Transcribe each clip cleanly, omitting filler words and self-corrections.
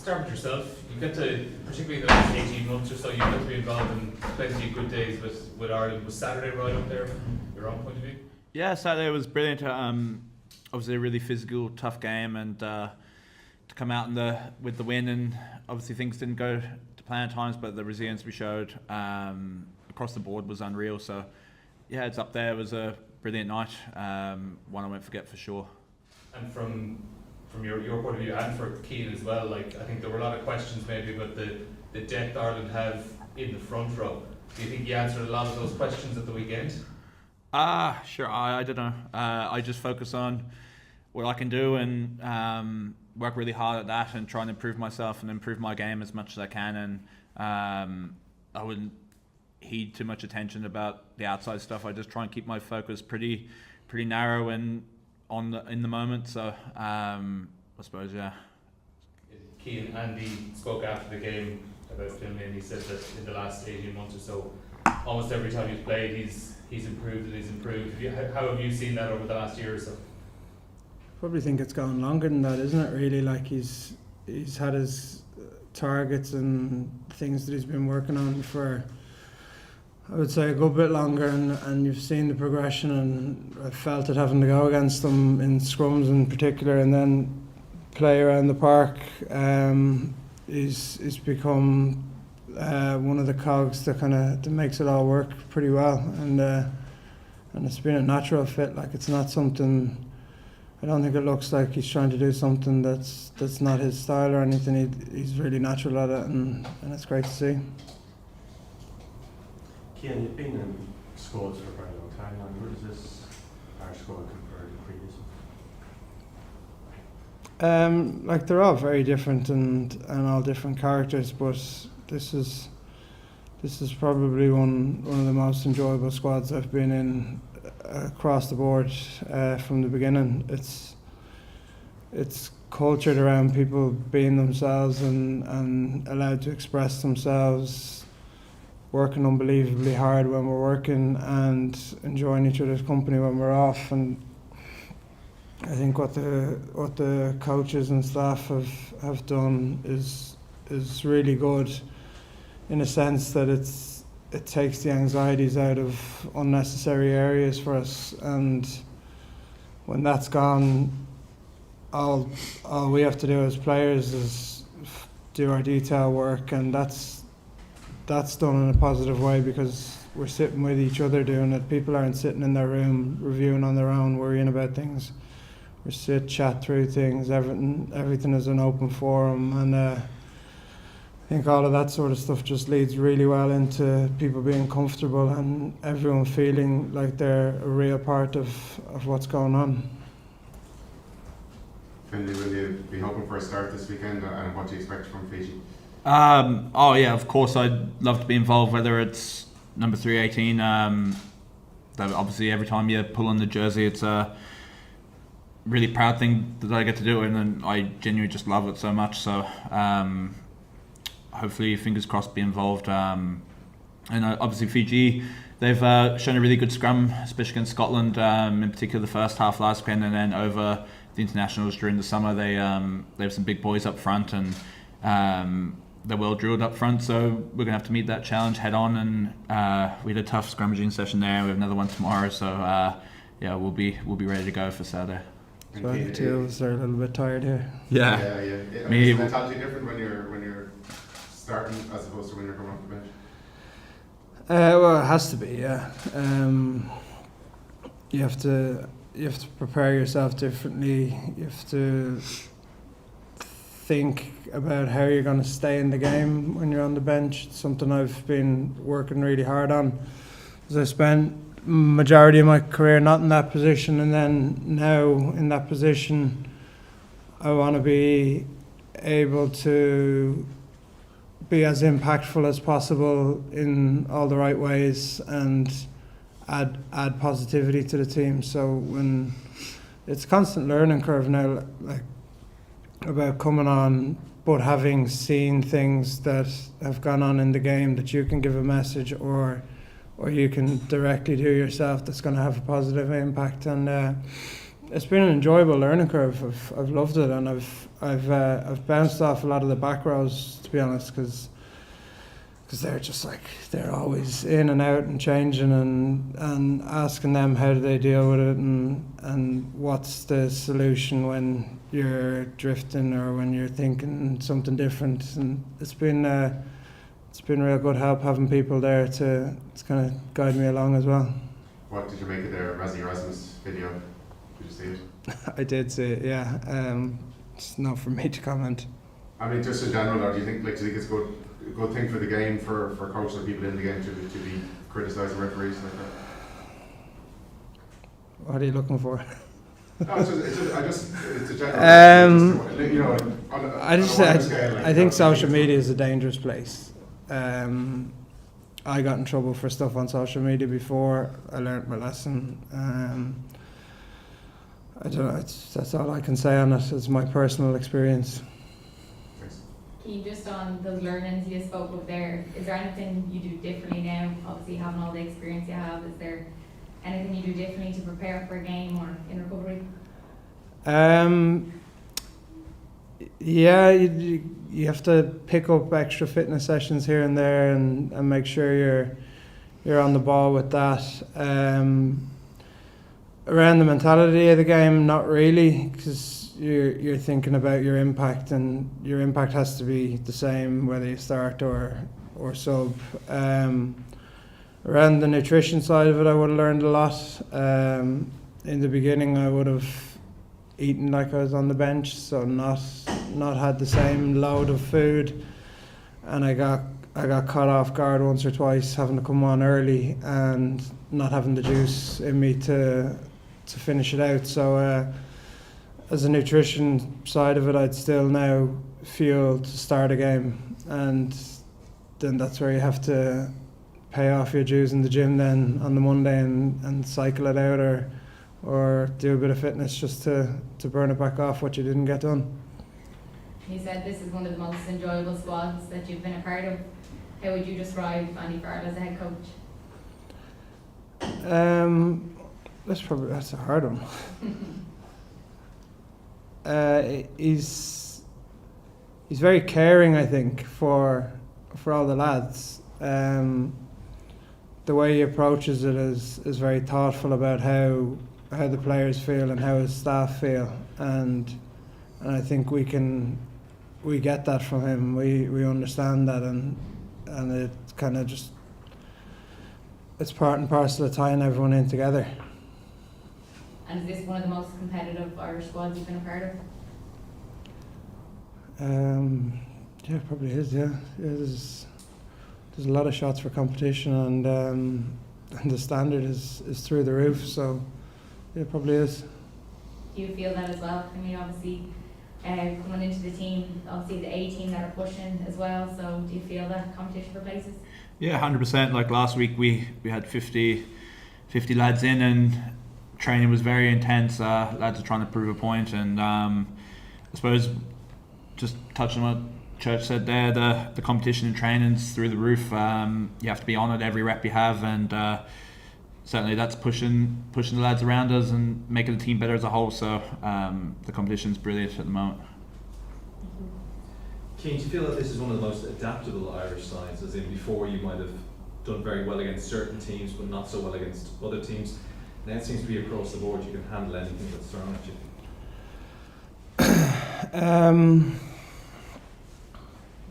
start with yourself. You get to, particularly in the last 18 months or so, you get to be involved in plenty of good days with Ireland. Was Saturday right up there from your own point of view? Yeah, Saturday was brilliant. Obviously a really physical, tough game, and to come out with the win, and obviously things didn't go to plan at times, but the resilience we showed across the board was unreal. So yeah, it's up there. It was a brilliant night, one I won't forget for sure. And from your point of view, and for Cian as well, like I think there were a lot of questions maybe about the depth Ireland have in the front row. Do you think you answered a lot of those questions at the weekend? Sure. I don't know. I just focus on what I can do and work really hard at that and try and improve myself and improve my game as much as I can. And I wouldn't heed too much attention about the outside stuff. I just try and keep my focus pretty narrow and in the moment. So I suppose, yeah. Cian, Andy spoke after the game about Finlay, and he said that in the last 18 months or so, almost every time he's played, he's improved and he's improved. How have you seen that over the last year or so? Probably think it's gone longer than that, isn't it? Really, like he's had his targets and things that he's been working on for, I would say, a good bit longer, and you've seen the progression, and I felt it having to go against them in scrums in particular, and then play around the park. He's become one of the cogs that makes it all work pretty well, and it's been a natural fit. Like, it's not something. I don't think it looks like he's trying to do something that's not his style or anything. He's really natural at it, and it's great to see. Cian, you've been in squads for a very long time now. Where does this Irish squad compare to previous? Like, they're all very different and all different characters, but this is probably one of the most enjoyable squads I've been in across the board from the beginning. It's cultured around people being themselves and allowed to express themselves, working unbelievably hard when we're working and enjoying each other's company when we're off. And I think what the coaches and staff have done is really good, in a sense that it takes the anxieties out of unnecessary areas for us, and when that's gone, all we have to do as players is do our detail work, and that's done in a positive way because we're sitting with each other doing it. People aren't sitting in their room reviewing on their own, worrying about things. We chat through things. Everything is an open forum, and I think all of that sort of stuff just leads really well into people being comfortable and everyone feeling like they're a real part of what's going on. Finlay, will you be hoping for a start this weekend, and what do you expect from Fiji? Oh yeah, of course I'd love to be involved, whether it's number 318. Obviously every time you pull on the jersey, it's a really proud thing that I get to do it, and I genuinely just love it so much. So hopefully, fingers crossed, be involved. And obviously Fiji, they've shown a really good scrum, especially against Scotland, in particular the first half last weekend, and then over the internationals during the summer. They have some big boys up front, and they're well drilled up front, so we're going to have to meet that challenge head on. And we had a tough scrummaging session there. We have another one tomorrow, so yeah, we'll be ready to go for Saturday. So the two of us are a little bit tired here. Yeah. Is the mentality different when you're starting as opposed to when you're coming off the bench? Well, it has to be, yeah. You have to prepare yourself differently. You have to think about how you're going to stay in the game when you're on the bench. It's something I've been working really hard on, because I spent majority of my career not in that position, and then now in that position I want to be able to be as impactful as possible in all the right ways and add positivity to the team. So when it's a constant learning curve now, like about coming on, but having seen things that have gone on in the game that you can give a message or you can directly do yourself that's going to have a positive impact. And it's been an enjoyable learning curve. I've loved it, and I've bounced off a lot of the back rows, to be honest, because they're just like, they're always in and out and changing, and asking them how do they deal with it, and what's the solution when you're drifting or when you're thinking something different. And it's been real good help having people there to kind of guide me along as well. What did you make of the Rassie Erasmus video? Did you see it? I did see it, yeah. It's not for me to comment. I mean, just in general, or do you think it's a good thing for the game, for coaches or people in the game to be criticising referees like that? What are you looking for? No, it's a general. You know, on a wider scale, like, I think social media is a dangerous place. I got in trouble for stuff on social media before. I learnt my lesson. I don't know. That's all I can say on it. It's my personal experience. Keane, just on those learnings you spoke of there, is there anything you do differently now? Obviously, having all the experience you have, is there anything you do differently to prepare for a game or in recovery? Yeah, you have to pick up extra fitness sessions here and there, and make sure you're on the ball with that. Around the mentality of the game, not really, because you're thinking about your impact, and your impact has to be the same whether you start or sub. Around the nutrition side of it, I would have learned a lot. In the beginning, I would have eaten like I was on the bench, so not had the same load of food, and I got caught off guard once or twice having to come on early and not having the juice in me to finish it out. So as a nutrition side of it, I'd still now fuel to start a game, and then that's where you have to pay off your dues in the gym then on the Monday and cycle it out, or do a bit of fitness just to burn it back off what you didn't get done. You said this is one of the most enjoyable squads that you've been a part of. How would you describe Andy Farrell as a head coach? That's a hard one. He's very caring, I think, for all the lads. The way he approaches it is very thoughtful about how the players feel and how his staff feel, and I think we get that from him. We understand that, and it kind of just, it's part and parcel of tying everyone in together. And is this one of the most competitive Irish squads you've been a part of? Yeah, it probably is. Yeah, there's a lot of shots for competition, and the standard is through the roof. So yeah, it probably is. Do you feel that as well? I mean, obviously, coming into the team, obviously the A team that are pushing as well. So do you feel that competition for places? Yeah, 100%. Like last week, we had 50 lads in, and training was very intense. Lads are trying to prove a point, and I suppose just touching on what Church said there, the competition in training's through the roof. You have to be on it every rep you have, and certainly that's pushing the lads around us and making the team better as a whole. So the competition's brilliant at the moment. Cian, do you feel that this is one of the most adaptable Irish sides, as in before you might have done very well against certain teams but not so well against other teams? Now it seems to be across the board, you can handle anything that's thrown at you.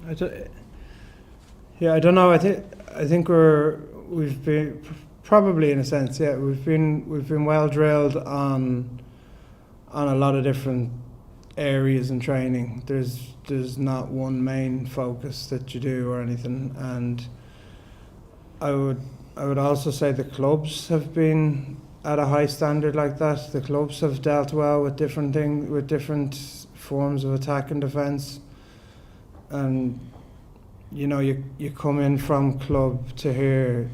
I don't know. I think we've been probably, in a sense, yeah, we've been well drilled on a lot of different areas in training. There's not one main focus that you do or anything, and I would also say the clubs have been at a high standard like that. The clubs have dealt well with different things, with different forms of attack and defence, and you know, you come in from club to here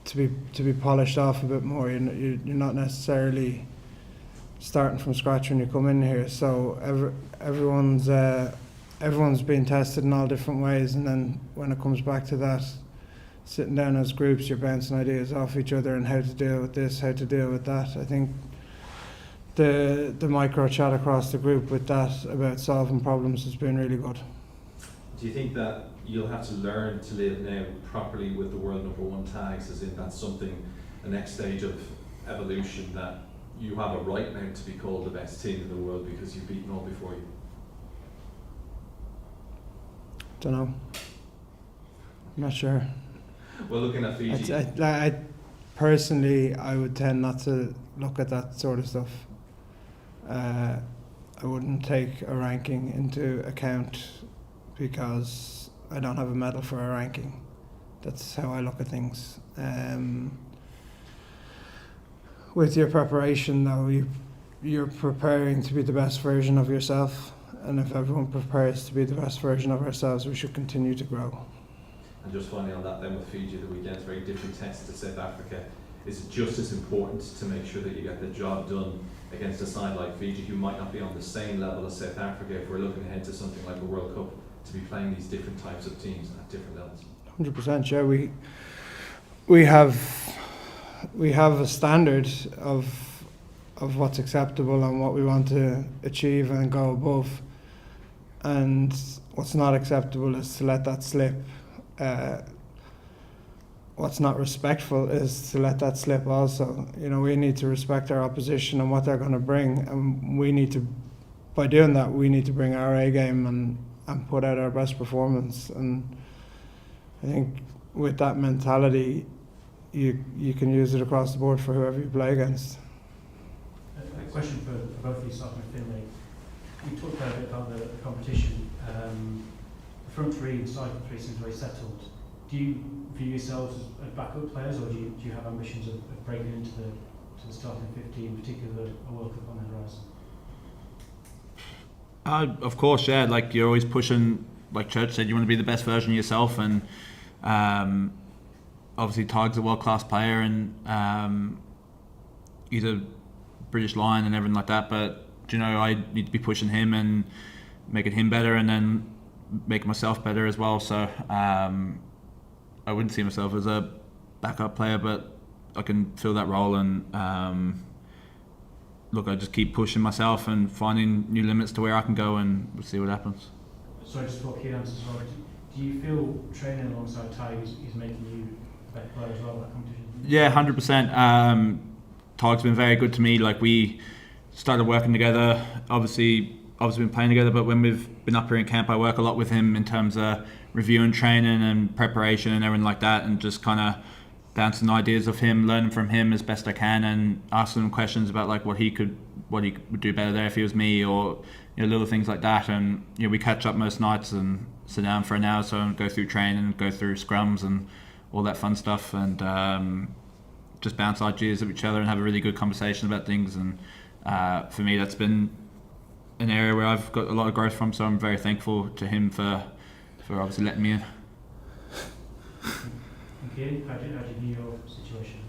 to be polished off a bit more. You're not necessarily starting from scratch when you come in here. So everyone's being tested in all different ways, and then when it comes back to that, sitting down as groups, you're bouncing ideas off each other and how to deal with this, how to deal with that. I think the micro chat across the group with that about solving problems has been really good. Do you think that you'll have to learn to live now properly with the world #1 tags, as in that's something, the next stage of evolution, that you have a right now to be called the best team in the world because you've beaten all before you? Don't know. I'm not sure. Well, looking at Fiji, I personally, I would tend not to look at that sort of stuff. I wouldn't take a ranking into account because I don't have a medal for a ranking. That's how I look at things. With your preparation, though, you're preparing to be the best version of yourself, and if everyone prepares to be the best version of ourselves, we should continue to grow. and just finally on that then with Fiji the weekend, very different test to South Africa. Is it just as important to make sure that you get the job done against a side like Fiji, who might not be on the same level as South Africa, if we're looking ahead to something like a World Cup, to be playing these different types of teams at different levels? 100%, yeah. We have a standard of what's acceptable and what we want to achieve and go above. And what's not acceptable is to let that slip. What's not respectful is to let that slip also. You know, we need to respect our opposition and what they're going to bring, and we need to, by doing that, we need to bring our A game and put out our best performance. And I think with that mentality, you can use it across the board for whoever you play against. A question for both of you, starting with Finlay. We talked a bit about the competition. The front three, the side three seems very settled. Do you view yourselves as backup players, or do you have ambitions of breaking into the starting 15, particularly a World Cup on the horizon? Of course, yeah. Like, you're always pushing, like Church said, you want to be the best version of yourself, and obviously Tig's a world-class player, and he's a British Lion and everything like that, but you know, I need to be pushing him and making him better, and then making myself better as well. So I wouldn't see myself as a backup player, but I can fill that role, and look, I just keep pushing myself and finding new limits to where I can go, and we'll see what happens. Sorry, just for key answers as well. Do you feel training alongside Tig is making you a better player as well in that competition? Yeah, 100%. Tig's been very good to me. Like, we started working together, obviously been playing together, but when we've been up here in camp, I work a lot with him in terms of reviewing training and preparation and everything like that, and just kind of bouncing ideas of him, learning from him as best I can, and asking him questions about like what he would do better there if he was me, or you know, little things like that. And you know, we catch up most nights and sit down for an hour or so and go through training, go through scrums and all that fun stuff, and just bounce ideas of each other and have a really good conversation about things. And for me, that's been an area where I've got a lot of growth from, so I'm very thankful to him for obviously letting me in. Okay, how do you view your situation?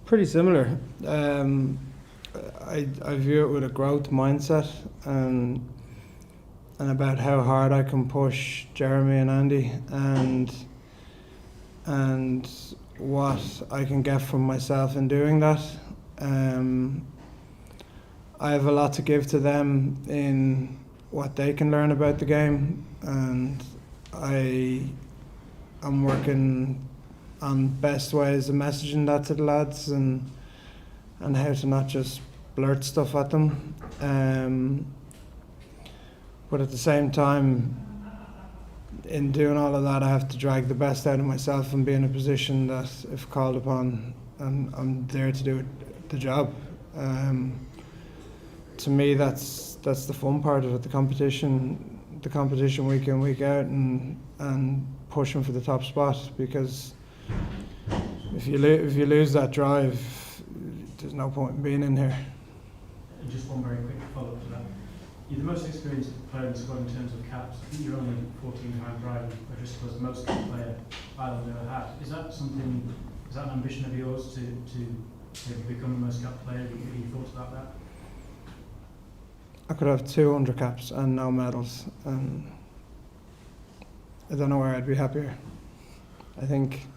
Pretty similar. I view it with a growth mindset, and about how hard I can push Jeremy and Andy, and what I can get from myself in doing that. I have a lot to give to them in what they can learn about the game, and I'm working on best ways of messaging that to the lads, and how to not just blurt stuff at them. But at the same time, in doing all of that, I have to drag the best out of myself and be in a position that, if called upon, I'm there to do the job. To me, that's the fun part of it, the competition week in, week out, and pushing for the top spot. Because if you lose that drive, there's no point in being in here. And just one very quick follow-up to that. You're the most experienced player in the squad in terms of caps. I think you're only 14-time driver, I just suppose the most cap player Ireland ever had. Is that an ambition of yours to become the most cap player? Have you thought about that? I could have 200 caps and no medals, and I don't know where I'd be happier. I think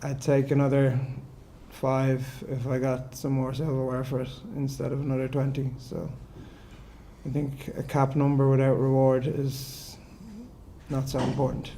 I'd take another 5 if I got some more silverware for it instead of another 20. So I think a cap number without reward is not so important.